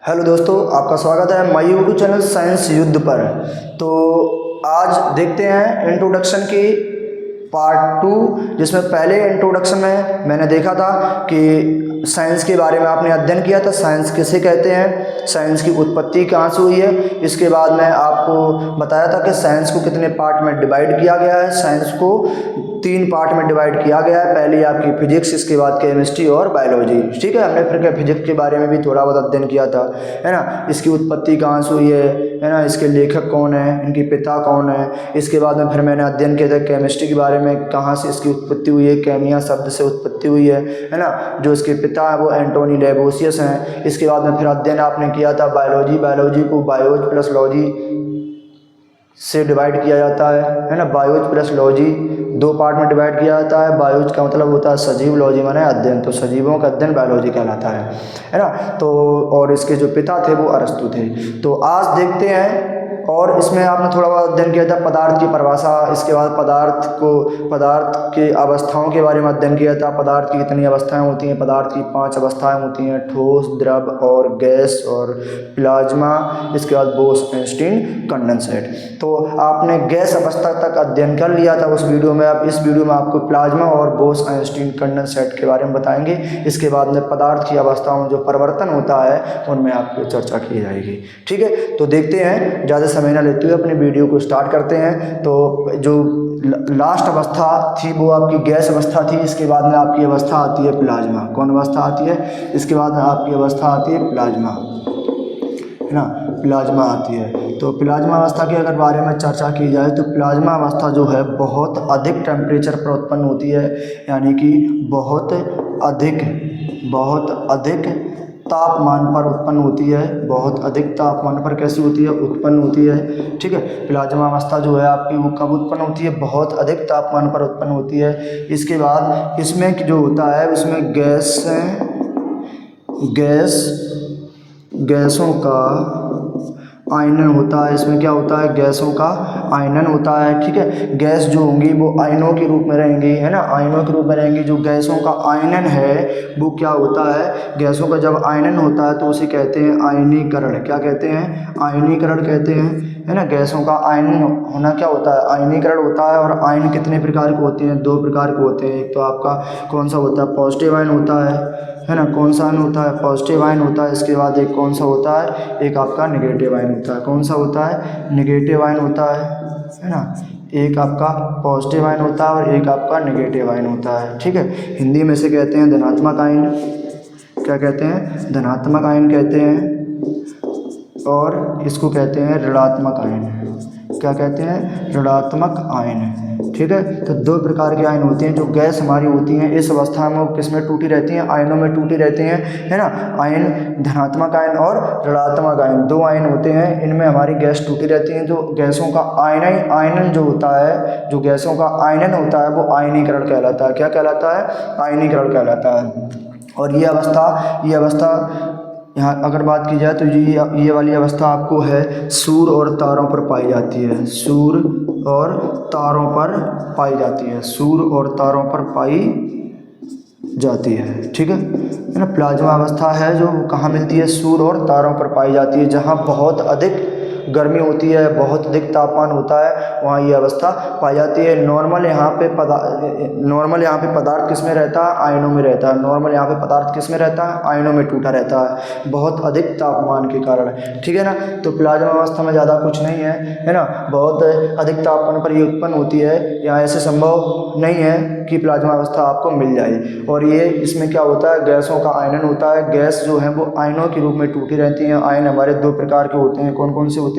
Hello दोस्तों, आपका स्वागत है माय यूट्यूब चैनल साइंस युद्ध पर। तो आज देखते हैं इंट्रोडक्शन की पार्ट 2, जिसमें पहले इंट्रोडक्शन में मैंने देखा था कि साइंस के बारे में आपने अध्ययन किया था, साइंस किसे कहते हैं, साइंस की उत्पत्ति कहाँ से हुई है। इसके बाद मैं आपको बताया था कि साइंस को कितने पार्ट में डिवाइड किया गया है। साइंस को 3 पार्ट में डिवाइड किया गया है। पहले आपकी फिजिक्स, इसके बाद केमिस्ट्री और बायोलॉजी। ठीक है, हमने फिर फिजिक्स के बारे में भी थोड़ा बहुत अध्ययन किया था, है ना। इसकी उत्पत्ति कहाँ से हुई है ना, इसके लेखक कौन है, इनके पिता कौन है। इसके बाद में फिर मैंने अध्ययन किया था केमिस्ट्री के बारे में, कहाँ से इसकी उत्पत्ति हुई है, केमिया शब्द से उत्पत्ति हुई है ना। जो इसके पिता है वो एंटोनी लेबोसियस हैं। इसके बाद में फिर अध्ययन आपने किया था बायोलॉजी को बायोज प्लस लॉजी से डिवाइड किया जाता है ना। बायोज प्लस लॉजी 2 पार्ट में डिवाइड किया जाता है। बायोज का मतलब होता है सजीव, लॉजी माने अध्ययन, तो सजीवों का अध्ययन बायोलॉजी कहलाता है ना। तो और इसके जो पिता थे वो अरस्तु थे। तो आज देखते हैं, और इसमें आपने थोड़ा बहुत अध्ययन किया था पदार्थ की परिभाषा। इसके बाद पदार्थ के अवस्थाओं के बारे में अध्ययन किया था। पदार्थ की कितनी अवस्थाएं होती हैं, पदार्थ की 5 अवस्थाएं होती हैं, ठोस, द्रव और गैस और प्लाज्मा। इसके बाद बोस-आइंस्टीन कंडेंसेट। तो आपने गैस अवस्था तक अध्ययन कर लिया था उस वीडियो में। अब इस वीडियो में आपको प्लाज्मा और बोस-आइंस्टीन कंडेंसेट के बारे में बताएंगे। इसके बाद में पदार्थ की अवस्थाओं में जो परिवर्तन होता है उनमें आपकी चर्चा की जाएगी। ठीक है, तो देखते हैं, ज़्यादा समय ना लेते हुए अपने वीडियो को स्टार्ट करते हैं। तो जो लास्ट अवस्था थी वो आपकी गैस अवस्था थी। इसके बाद में आपकी अवस्था आती है प्लाज्मा। कौन अवस्था आती है? इसके बाद में आपकी अवस्था आती है प्लाज्मा, है ना, प्लाज्मा आती है। तो प्लाज्मा अवस्था के अगर बारे में चर्चा की जाए तो प्लाज्मा अवस्था जो है बहुत अधिक टेम्परेचर पर उत्पन्न होती है, यानी कि बहुत अधिक तापमान पर उत्पन्न होती है। बहुत अधिक तापमान पर कैसी होती है? उत्पन्न होती है। ठीक है, प्लाज्मा अवस्था जो है आपकी वो कब उत्पन्न होती है? बहुत अधिक तापमान पर उत्पन्न होती है। इसके बाद इसमें जो होता है उसमें गैसों का आयनन होता है। इसमें क्या होता है? गैसों का आयनन होता है। ठीक है, गैस जो होंगी वो आयनों के रूप में रहेंगी, है ना, आयनों के रूप में रहेंगी। जो गैसों का आयनन है वो क्या होता है? गैसों का जब आयनन होता है तो उसे कहते हैं आयनीकरण। क्या कहते हैं? आयनीकरण कहते हैं, है ना। गैसों का आयनन होना क्या होता है? आयनीकरण होता है। और आयन कितने प्रकार के होते हैं? 2 प्रकार के होते हैं। एक तो आपका कौन सा होता है? पॉजिटिव आयन होता है ना। कौन सा आयन होता है? पॉजिटिव आयन होता है। इसके बाद एक कौन सा होता है? एक आपका नेगेटिव आयन होता है। कौन सा होता है? नेगेटिव आयन होता है ना। एक आपका पॉजिटिव आयन होता है और एक आपका नेगेटिव आयन होता है। ठीक है, हिंदी में से कहते हैं धनात्मक आयन। क्या कहते हैं? धनात्मक आयन कहते हैं। और इसको कहते हैं ऋणात्मक आयन। क्या कहते हैं? ऋणात्मक आयन। ठीक है, तो 2 प्रकार के आयन होते हैं। जो गैस हमारी होती हैं इस अवस्था में वो किस में टूटी रहती हैं? आयनों में टूटी रहती हैं, है ना। आयन धनात्मक आयन और ऋणात्मक आयन 2 आयन होते हैं। इनमें हमारी गैस टूटी रहती है। जो गैसों का आयनन जो होता है, जो गैसों का आयनन होता है वो आयनीकरण कहलाता है। क्या कहलाता है? आयनीकरण कहलाता है। और ये अवस्था यहाँ अगर बात की जाए तो ये वाली अवस्था आपको है सूर्य और तारों पर पाई जाती है। सूर्य और तारों पर पाई जाती है। सूर्य और तारों पर पाई जाती है। ठीक है ना। प्लाज्मा अवस्था है जो कहाँ मिलती है? सूर्य और तारों पर पाई जाती है। जहाँ बहुत अधिक गर्मी होती है, बहुत अधिक तापमान होता है, वहाँ ये अवस्था पाई जाती है। नॉर्मल यहाँ पे पदार्थ किस में रहता है? आयनों में रहता है। नॉर्मल यहाँ पे पदार्थ किस में रहता है? आयनों में टूटा रहता है, बहुत अधिक तापमान के कारण। ठीक है ना। तो प्लाज्मा अवस्था में ज़्यादा कुछ नहीं है ना। बहुत अधिक तापमान पर ये उत्पन्न होती है। यहाँ ऐसे संभव नहीं है कि प्लाज्मा अवस्था आपको मिल जाए। और ये इसमें क्या होता है? गैसों का आयनन होता है। गैस जो है वो आयनों के रूप में टूटी रहती हैं। आयन हमारे 2 प्रकार के होते हैं। कौन कौन से होते हैं?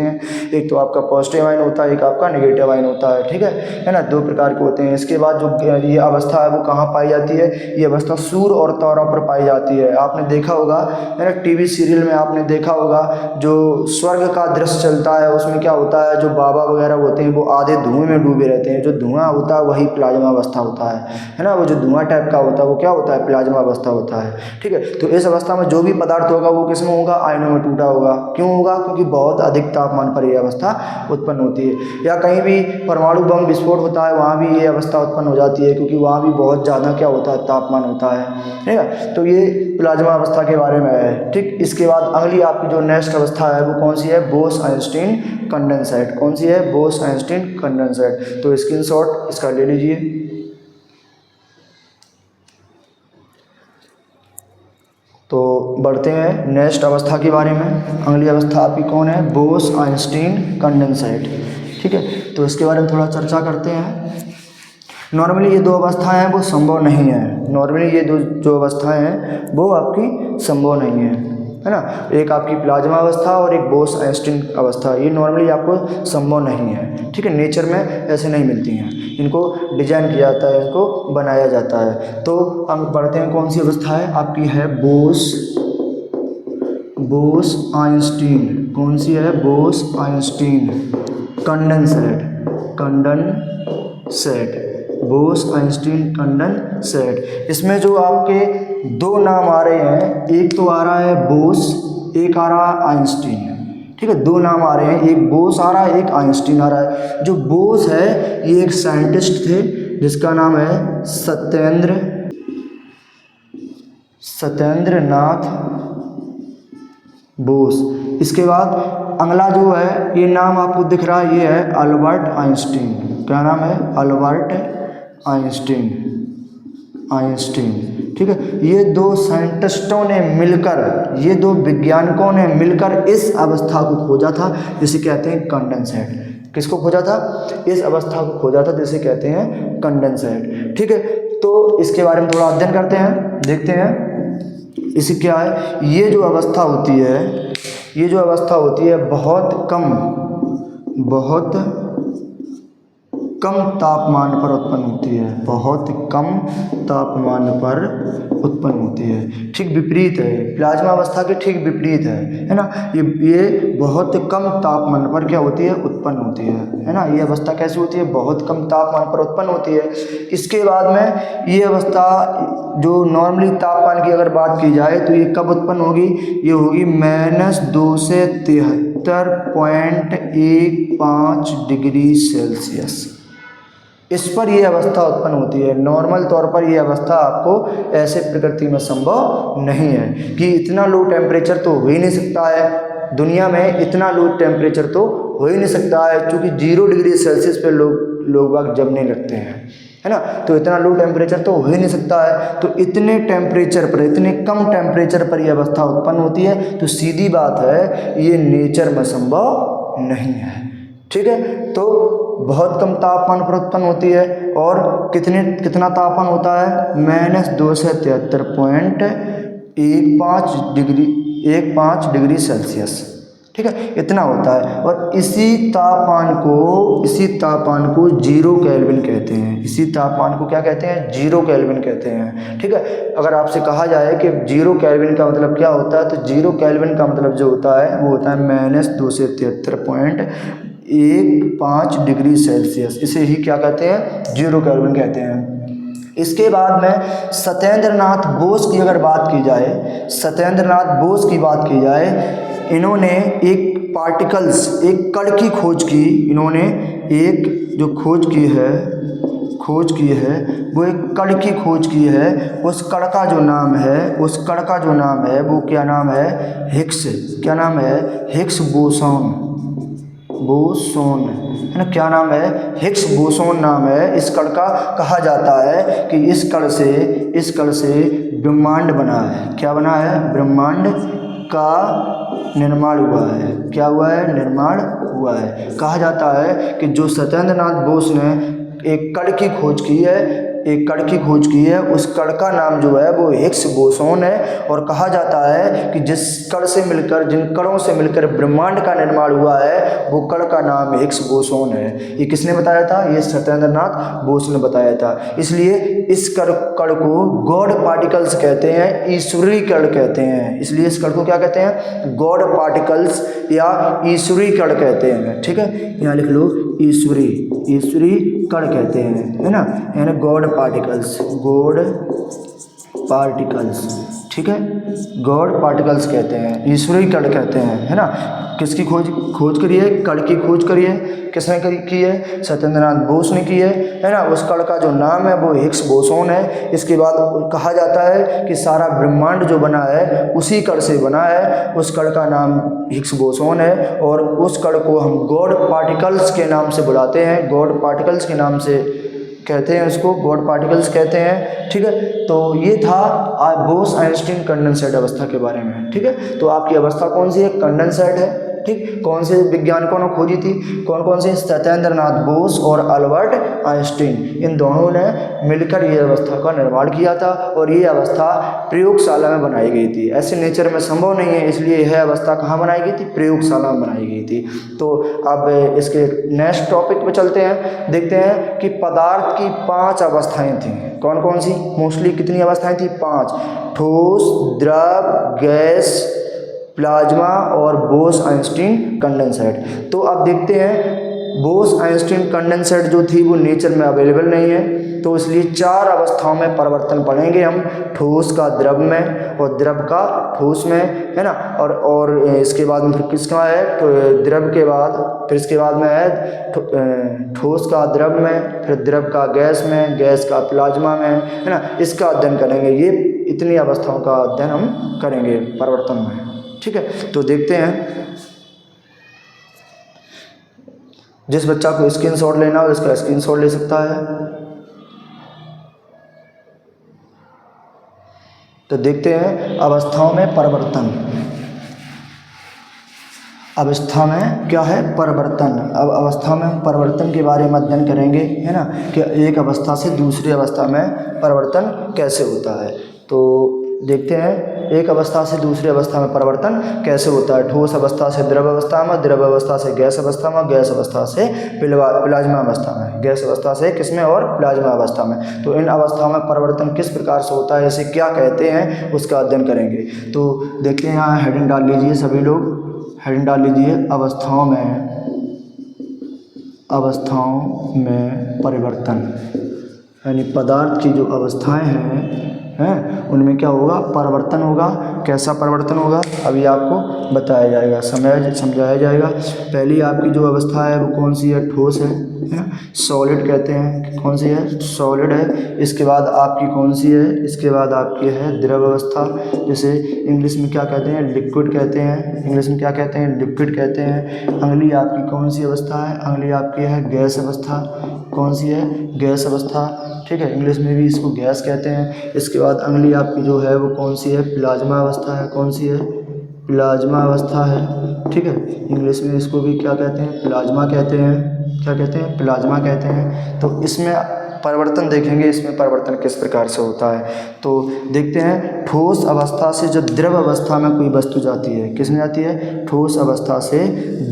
एक तो आपका पॉजिटिव आयन होता है, एक आपका नेगेटिव आयन होता है। ठीक है ना, 2 प्रकार के होते हैं। इसके बाद जो ये अवस्था है वो कहाँ पाई जाती है? ये अवस्था सूर्य और तारों पर पाई जाती है। आपने देखा होगा, है ना, टीवी सीरियल में आपने देखा होगा जो स्वर्ग का दृश्य चलता है उसमें क्या होता है? जो बाबा वगैरह होते हैं वो आधे धुएं में डूबे रहते हैं। जो धुआं होता है वही प्लाज्मा अवस्था होता है ना। वो जो धुआं टाइप का होता है वो क्या होता है? प्लाज्मा अवस्था होता है। ठीक है, तो इस अवस्था में जो भी पदार्थ होगा वो किस में होगा? आयनों में टूटा होगा। क्यों होगा? क्योंकि बहुत अधिक तापमान पर ये अवस्था उत्पन्न होती है। या कहीं भी परमाणु बम विस्फोट होता है वहाँ भी ये अवस्था उत्पन्न हो जाती है, क्योंकि वहाँ भी बहुत ज़्यादा क्या होता है, तापमान होता है, ठीक है। तो ये प्लाज्मा अवस्था के बारे में है, ठीक। इसके बाद अगली आपकी जो नेक्स्ट अवस्था है वो कौन सी है, बोस-आइंस्टीन कंडेंसेट। कौन सी है, बोस-आइंस्टीन कंडेंसेट। तो स्क्रीनशॉट इसका ले लीजिए। तो बढ़ते हैं नेक्स्ट अवस्था के बारे में। अगली अवस्था आपकी कौन है, बोस-आइंस्टीन कंडेंसेट, ठीक है। तो इसके बारे में थोड़ा चर्चा करते हैं। नॉर्मली ये दो अवस्थाएं हैं वो संभव नहीं है। नॉर्मली ये दो जो अवस्थाएं हैं वो आपकी संभव नहीं है ना। एक आपकी प्लाज्मा अवस्था और एक बोस-आइंस्टीन अवस्था, ये नॉर्मली आपको संभव नहीं है, ठीक है। नेचर में ऐसे नहीं मिलती हैं, इनको डिजाइन किया जाता है, इनको बनाया जाता है। तो हम पढ़ते हैं कौन सी अवस्था है आपकी, है बोस-आइंस्टीन। कौन सी है, बोस-आइंस्टीन कंडेंसेट। Bose-Einstein condensate. इसमें जो आपके दो नाम आ रहे हैं, एक तो आ रहा है बोस, एक आ रहा है आइंस्टीन, ठीक है। दो नाम आ रहे हैं, एक बोस आ रहा है, एक आइंस्टीन आ रहा है। जो बोस है ये एक साइंटिस्ट थे जिसका नाम है सत्येंद्रनाथ बोस। इसके बाद अगला जो है, ये नाम आपको दिख रहा है, ये है अल्बर्ट आइंस्टीन। क्या नाम है, अल्बर्ट आइंस्टीन, ठीक है। ये दो साइंटिस्टों ने मिलकर, ये दो वैज्ञानिकों ने मिलकर इस अवस्था को खोजा था जिसे कहते हैं कंडेंसेट। किसको खोजा था, इस अवस्था को खोजा था जिसे कहते हैं कंडेंसेट, ठीक है। तो इसके बारे में थोड़ा अध्ययन करते हैं, देखते हैं इसे क्या है। ये जो अवस्था होती है बहुत कम तापमान पर उत्पन्न होती है, बहुत कम तापमान पर उत्पन्न होती है। ठीक विपरीत है, प्लाज्मा अवस्था के ठीक विपरीत है ना। ये बहुत कम तापमान पर क्या होती है, उत्पन्न होती है ना। ये अवस्था कैसी होती है, बहुत कम तापमान पर उत्पन्न होती है। इसके बाद में ये अवस्था जो नॉर्मली तापमान की अगर बात की जाए तो ये कब उत्पन्न होगी, ये होगी -2 से 73.15 डिग्री सेल्सियस। इस पर यह अवस्था उत्पन्न होती है। नॉर्मल तौर पर यह अवस्था आपको ऐसे प्रकृति में संभव नहीं है कि इतना लो टेम्परेचर तो हो ही नहीं सकता है दुनिया में, इतना लो टेम्परेचर तो हो ही नहीं सकता है, क्योंकि 0 डिग्री सेल्सियस पे लोग बाग जमने लगते हैं, है ना। तो इतना लो टेम्परेचर तो हो ही नहीं सकता है। तो इतने टेम्परेचर पर, इतने कम टेम्परेचर पर यह अवस्था उत्पन्न होती है, तो सीधी बात है ये नेचर में संभव नहीं है, ठीक है। तो बहुत कम तापमान पर उत्पन्न होती है और कितना तापमान होता है, -2 से 73.15 डिग्री सेल्सियस, ठीक है, इतना होता है। और इसी तापमान को 0 केल्विन कहते हैं। इसी तापमान को क्या कहते हैं, 0 केल्विन कहते हैं, ठीक है। अगर आपसे कहा जाए कि 0 केल्विन का मतलब क्या होता है, तो 0 केल्विन का मतलब जो होता है वो होता है -2 से 73.15 डिग्री सेल्सियस। इसे ही क्या कहते हैं, 0 केल्विन कहते हैं। इसके बाद में सत्येंद्रनाथ बोस की अगर बात की जाए, सत्येंद्रनाथ बोस की बात की जाए, इन्होंने एक कण की खोज की। इन्होंने एक जो खोज की है वो एक कण की खोज की है। उस कण का जो नाम है वो क्या नाम है, हिग्स। क्या नाम है, हिग्स बोसोन, है ना। क्या नाम है, हिग्स बोसोन नाम है इस कण का। कहा जाता है कि इस कण से ब्रह्मांड बना है। क्या बना है, ब्रह्मांड का निर्माण हुआ है। क्या हुआ है, निर्माण हुआ है। कहा जाता है कि जो सत्येंद्रनाथ बोस ने एक कण की खोज की है, उस कण का नाम जो है वो हिग्स बोसोन है। और कहा जाता है कि जिन कणों से मिलकर ब्रह्मांड का निर्माण हुआ है वो कण का नाम हिग्स बोसोन है। ये किसने बताया था, ये सत्येंद्रनाथ बोस ने बताया था। इसलिए इस कण को गॉड पार्टिकल्स कहते हैं, ईश्वरीय कण कहते हैं। इसलिए इस कण को क्या कहते हैं, गॉड पार्टिकल्स या ईश्वरीय कण कहते हैं, ठीक है। यहाँ लिख लो, ईश्वरीय कण कहते हैं, है ना, यानी गॉड पार्टिकल्स। ठीक है, गॉड पार्टिकल्स कहते हैं, ईश्वरीय कण कहते हैं, है ना। किसकी खोज करी है? कण की खोज करी है। किसने की है? सत्येंद्रनाथ बोस ने की है ना। उस कण का जो नाम है वो हिग्स बोसोन है। इसके बाद कहा जाता है कि सारा ब्रह्मांड जो बना है उसी कण से बना है। उस कण का नाम हिग्स बोसोन है और उस कण को हम गॉड पार्टिकल्स के नाम से बुलाते हैं। गॉड पार्टिकल्स के नाम से कहते हैं, उसको गॉड पार्टिकल्स कहते हैं। ठीक है, तो ये था बोस आइंस्टीन कंडेंसेट अवस्था के बारे में। ठीक है, तो आपकी अवस्था कौन सी है? कंडेंसेट है। ठीक, कौन से वैज्ञानिकों ने खोजी थी? कौन कौन से? सत्येंद्रनाथ बोस और अल्बर्ट आइंस्टीन, इन दोनों ने मिलकर ये अवस्था का निर्माण किया था और ये अवस्था प्रयोगशाला में बनाई गई थी। ऐसे नेचर में संभव नहीं है, इसलिए यह अवस्था कहाँ बनाई गई थी? प्रयोगशाला में बनाई गई थी। तो अब इसके नेक्स्ट टॉपिक पे चलते हैं, देखते हैं कि पदार्थ की 5 अवस्थाएं थी। कौन कौन सी? मोस्टली कितनी अवस्थाएं थी? 5। ठोस, द्रव, गैस, प्लाज्मा और बोस आइंस्टीन कंडेंसेट। तो अब देखते हैं, बोस आइंस्टीन कंडेंसेट जो थी वो नेचर में अवेलेबल नहीं है, तो इसलिए 4 अवस्थाओं में परिवर्तन पढ़ेंगे हम। ठोस का द्रव में और द्रव का ठोस में, है ना। और इसके बाद में फिर किसका है? द्रव के बाद फिर इसके बाद में है ठोस का द्रव में, फिर द्रव का गैस में, गैस का प्लाज्मा में, है ना। इसका अध्ययन करेंगे। ये इतनी अवस्थाओं का अध्ययन हम करेंगे परिवर्तन में। ठीक है, तो देखते हैं। जिस बच्चा को स्क्रीनशॉट लेना हो इसका स्क्रीनशॉट ले सकता है। तो देखते हैं अवस्थाओं में परिवर्तन। अवस्था में क्या है? परिवर्तन। अब अवस्था में परिवर्तन के बारे में अध्ययन करेंगे, है ना, कि एक अवस्था से दूसरी अवस्था में परिवर्तन कैसे होता है। तो देखते हैं एक अवस्था से दूसरी अवस्था में परिवर्तन कैसे होता है। ठोस अवस्था से द्रव अवस्था में, द्रव अवस्था से गैस अवस्था में, गैस अवस्था से प्लाज्मा अवस्था में, गैस अवस्था से किसमें? और प्लाज्मा अवस्था में। तो इन अवस्थाओं में परिवर्तन किस प्रकार से होता है, इसे क्या कहते हैं, उसका अध्ययन करेंगे। तो देखते हैं, यहाँ हेडिंग डाल लीजिए सभी लोग, हेडिंग डाल लीजिए अवस्थाओं में परिवर्तन, यानी पदार्थ की जो अवस्थाएं हैं उनमें क्या होगा? परिवर्तन होगा। कैसा परिवर्तन होगा अभी आपको बताया जाएगा, समझाया जाएगा। पहली आपकी जो अवस्था है वो कौन सी है? ठोस है, सॉलिड कहते हैं। कौन सी है? सॉलिड है। इसके बाद आपकी कौन सी है? इसके बाद आपकी है द्रव अवस्था, जैसे इंग्लिश में क्या कहते हैं? लिक्विड कहते हैं। इंग्लिश में क्या कहते हैं? लिक्विड कहते हैं। अगली आपकी कौन सी अवस्था है? अगली आपकी है गैस अवस्था। कौन सी है? गैस अवस्था। ठीक है, इंग्लिश में भी इसको गैस कहते हैं। इसके बाद अगली आपकी जो है वो कौन सी है? प्लाज्मा अवस्था है। कौन सी है? प्लाज्मा अवस्था है। ठीक है, इंग्लिश में इसको भी क्या कहते हैं? प्लाज्मा कहते हैं। क्या कहते हैं? प्लाज्मा कहते हैं। तो इसमें परिवर्तन देखेंगे, इसमें परिवर्तन किस प्रकार से होता है। तो देखते हैं, ठोस अवस्था से जब द्रव अवस्था में कोई वस्तु जाती है, किसमें जाती है? ठोस अवस्था से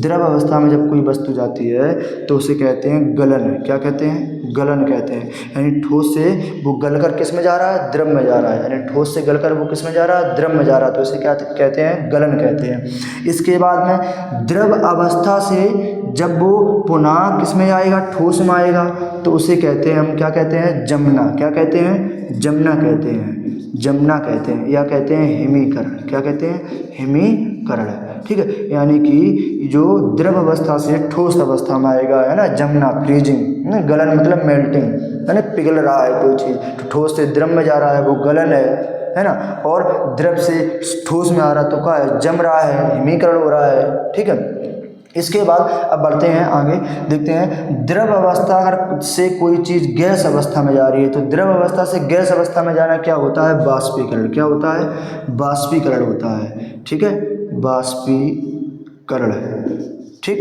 द्रव अवस्था में जब कोई वस्तु जाती है तो उसे कहते हैं गलन। क्या कहते हैं? गलन कहते हैं। यानी ठोस से वो गलकर किस में जा रहा है? द्रव में जा रहा है। यानी ठोस से गलकर वो किस में जा रहा है? द्रव में जा रहा है, तो इसे क्या कहते हैं? गलन कहते हैं। इसके बाद में द्रव अवस्था से जब वो पुनः किस में आएगा? ठोस में आएगा, तो उसे कहते हैं हम क्या कहते हैं? जमना। क्या कहते हैं? जमना कहते हैं। जमना कहते हैं या कहते हैं हिमीकरण। क्या कहते हैं? हिमीकरण। ठीक है, यानी कि जो द्रव अवस्था से ठोस अवस्था में आएगा, है ना, जमना, फ्रीजिंग। गलन मतलब मेल्टिंग, है ना, पिघल रहा है कोई चीज़, तो ठोस से द्रव में जा रहा है वो गलन है ना। और द्रव से ठोस में आ रहा तो क्या है? जम रहा है, हिमीकरण हो रहा है। ठीक है, इसके बाद अब बढ़ते हैं आगे, देखते हैं द्रव अवस्था अगर से कोई चीज़ गैस अवस्था में जा रही है तो द्रव अवस्था से गैस अवस्था में जाना क्या होता है? बाष्पीकरण। क्या होता है? बाष्पीकरण होता है। ठीक है, बाष्पीकरण। ठीक,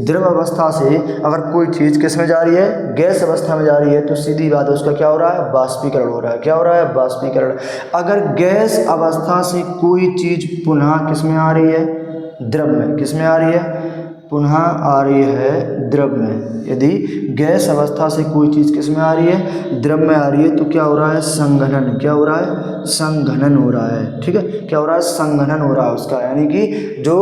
द्रव अवस्था से अगर कोई चीज़ किस में जा रही है? गैस अवस्था में जा रही है, तो सीधी बात है उसका क्या हो रहा है? बाष्पीकरण हो रहा है। क्या हो रहा है? बाष्पीकरण। अगर गैस अवस्था से कोई चीज़ पुनः किस में आ रही है? द्रव में। किस में आ रही है? पुनः आ रही है द्रव में। यदि गैस अवस्था से कोई चीज़ किस में आ रही है, द्रव में आ रही है, तो क्या हो रहा है, संघनन। क्या हो रहा है, संघनन हो रहा है। ठीक है, क्या हो रहा है, संघनन हो रहा है उसका, यानी कि जो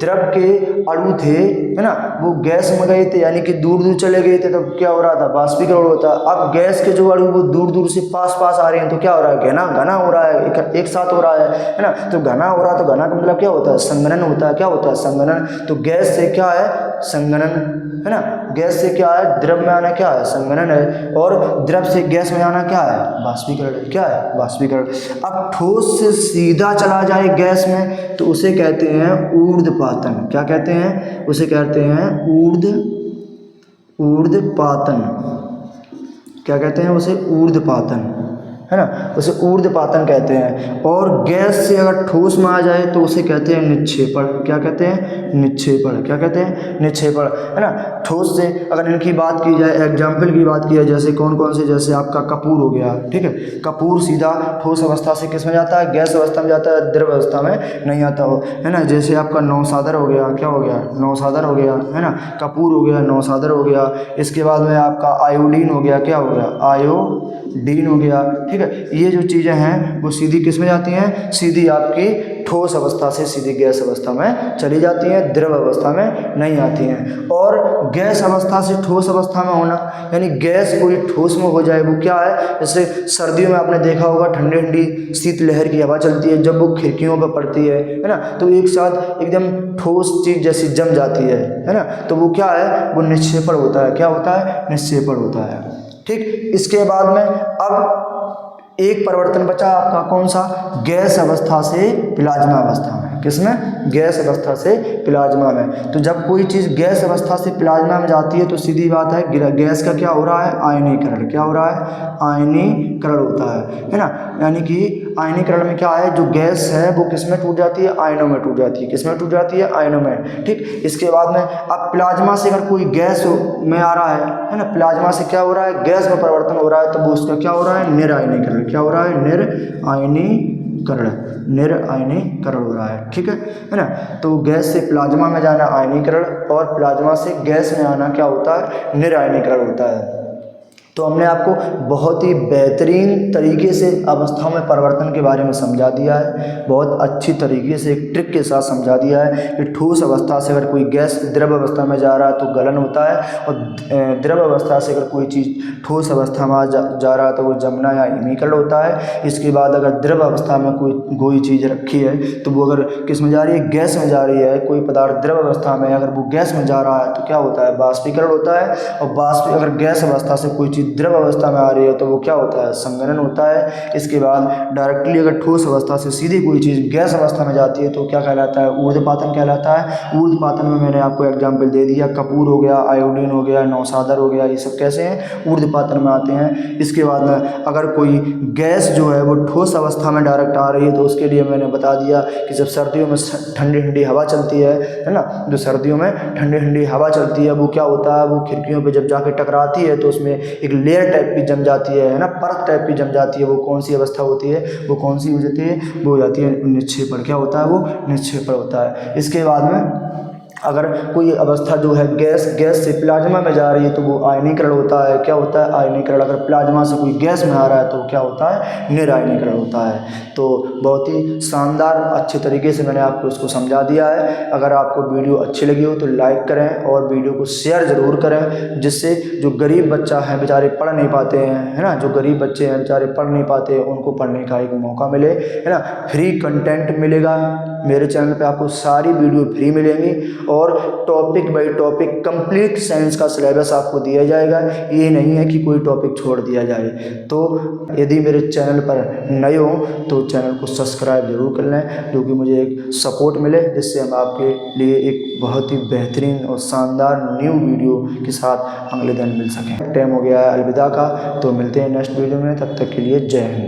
द्रव के अणु थे, है ना, वो गैस में गए थे, यानी कि दूर दूर चले गए थे, तो क्या हो रहा था, बाष्पीकरण होता है। अब गैस के जो अणु वो दूर दूर से पास पास आ रहे हैं, तो क्या हो रहा है, घना घना हो रहा है, एक साथ हो रहा है ना। तो घना हो रहा है, तो घना का मतलब क्या होता है, संघनन होता है। क्या होता है, संघनन। तो गैस से क्या है, संघनन, है ना। गैस से क्या है, द्रव में आना क्या है, संघनन है, और द्रव से गैस में आना क्या है, बाष्पीकरण। क्या है, बाष्पीकरण। अब ठोस से सीधा चला जाए गैस में, तो उसे कहते हैं ऊर्ध्वपातन। क्या कहते हैं, उसे कहते हैं ऊर्ध्वपातन। क्या कहते हैं उसे, ऊर्ध्वपातन, है ना, उसे ऊर्ध्वपातन कहते हैं। और गैस से अगर ठोस में आ जाए तो उसे कहते हैं निक्षेपण। क्या कहते हैं, निक्षेपण। क्या कहते हैं, निक्षेपण, है ना। ठोस से अगर इनकी बात की जाए, एग्जाम्पल की बात की जाए, जैसे कौन कौन से, जैसे आपका कपूर हो गया। ठीक है, कपूर सीधा ठोस अवस्था से किस में जाता है, गैस अवस्था में जाता है, द्रव अवस्था में नहीं आता हो, है ना। जैसे आपका नौसादर हो गया, क्या हो गया, नौसादर हो गया, है ना, कपूर हो गया, नौसादर हो गया। इसके बाद में आपका आयोडीन हो गया, क्या हो गया, आयोडीन हो गया। ठीक है, ये जो चीज़ें हैं वो सीधी किस में जाती हैं, सीधी आपकी ठोस अवस्था से सीधी गैस अवस्था में चली जाती हैं, द्रव अवस्था में नहीं आती हैं। और गैस अवस्था से ठोस अवस्था में होना, यानी गैस कोई ठोस में हो जाए, वो क्या है, जैसे सर्दियों में आपने देखा होगा ठंडी ठंडी शीतलहर की हवा चलती है, जब वो खिड़कियों पर पड़ती है ना, तो एक साथ एकदम ठोस चीज़ जैसी जम जाती है ना, तो वो क्या है, वो निक्षेपण होता है। क्या होता है, निक्षेपण होता है। ठीक, इसके बाद में अब एक परिवर्तन बचा आपका, कौन सा, गैस अवस्था से प्लाज्मा अवस्था में। किसमें, गैस अवस्था से प्लाज्मा में। तो जब कोई चीज़ गैस अवस्था से प्लाज्मा में जाती है तो सीधी बात है, गैस का क्या हो रहा है, आयनीकरण। क्या हो रहा है, आयनीकरण होता है ना। यानी कि आयनीकरण में क्या है, जो गैस है वो किस में टूट जाती है, आयनों में टूट जाती है। किस में टूट जाती है, आयनों में। ठीक, इसके बाद में अब प्लाज्मा से अगर कोई गैस में आ रहा है ना, प्लाज्मा से क्या हो रहा है, गैस में परिवर्तन हो रहा है, तो वो उसका क्या हो रहा है, निरायनीकरण। क्या हो रहा है, निरायनीकरण, निरायनीकरण हो रहा है। ठीक है ना। तो गैस से प्लाज्मा में जाना आयनीकरण, और प्लाज्मा से गैस में आना क्या होता है, निरायनीकरण होता है। तो हमने आपको बहुत ही बेहतरीन तरीके से अवस्थाओं में परिवर्तन के बारे में समझा दिया है, बहुत अच्छी तरीके से एक ट्रिक के साथ समझा दिया है कि ठोस अवस्था से अगर कोई गैस द्रव अवस्था में जा रहा है तो गलन होता है, और द्रव अवस्था से अगर कोई चीज़ ठोस अवस्था में जा रहा है तो वो जमना या हिमीकरण होता है। इसके बाद अगर द्रव अवस्था में कोई चीज़ रखी है तो वो अगर किस में जा रही है, गैस में जा रही है, कोई पदार्थ द्रव अवस्था में अगर वो गैस में जा रहा है तो क्या होता है, बाष्पीकरण होता है। और अगर गैस अवस्था से कोई चीज़ द्रव अवस्था में आ रही है तो वो क्या होता है, संघनन होता है। इसके बाद डायरेक्टली अगर ठोस अवस्था से सीधी कोई चीज़ गैस अवस्था में जाती है तो क्या कहलाता है, ऊर्ध्वपातन कहलाता है। ऊर्ध्वपातन में मैंने आपको एग्जाम्पल दे दिया, कपूर हो गया, आयोडीन हो गया, नौसादर हो गया, ये सब कैसे हैं, ऊर्ध्वपातन में आते हैं। इसके बाद में अगर कोई गैस जो है वो ठोस अवस्था में डायरेक्ट आ रही है तो उसके लिए मैंने बता दिया कि जब सर्दियों में ठंडी ठंडी हवा चलती है ना, जो सर्दियों में ठंडी ठंडी हवा चलती है वो क्या होता है, वो खिड़कियों पे जब जाके टकराती है तो उसमें एक लेयर टाइप की जम जाती है ना, परत टाइप की जम जाती है। वो कौन सी अवस्था होती है, वो कौन सी हो जाती है, वो हो जाती है निक्षेपण। क्या होता है, वो निक्षेपण होता है। इसके बाद में अगर कोई अवस्था जो है गैस से प्लाज्मा में जा रही है तो वो आयनीकरण होता है। क्या होता है, आयनीकरण। अगर प्लाज्मा से कोई गैस में आ रहा है तो क्या होता है, निरायनीकरण होता है। तो बहुत ही शानदार अच्छे तरीके से मैंने आपको इसको समझा दिया है। अगर आपको वीडियो अच्छी लगी हो तो लाइक करें और वीडियो को शेयर ज़रूर करें, जिससे जो गरीब बच्चा है बेचारे पढ़ नहीं पाते हैं, है ना, जो गरीब बच्चे हैं बेचारे पढ़ नहीं पाते, उनको पढ़ने का एक मौका मिले, है ना। फ्री कंटेंट मिलेगा मेरे चैनल पे, आपको सारी वीडियो फ्री मिलेंगी और topic by topic complete science का सिलेबस आपको दिया जाएगा। ये नहीं है कि कोई टॉपिक छोड़ दिया जाए। तो यदि मेरे चैनल पर नए हो तो चैनल को सब्सक्राइब जरूर कर लें, जो कि मुझे एक सपोर्ट मिले, जिससे हम आपके लिए एक बहुत ही बेहतरीन और शानदार न्यू वीडियो के साथ अगले दिन मिल सकें। टाइम हो गया है अलविदा का, तो मिलते हैं नेक्स्ट वीडियो में, तब तक के लिए जय हिंद।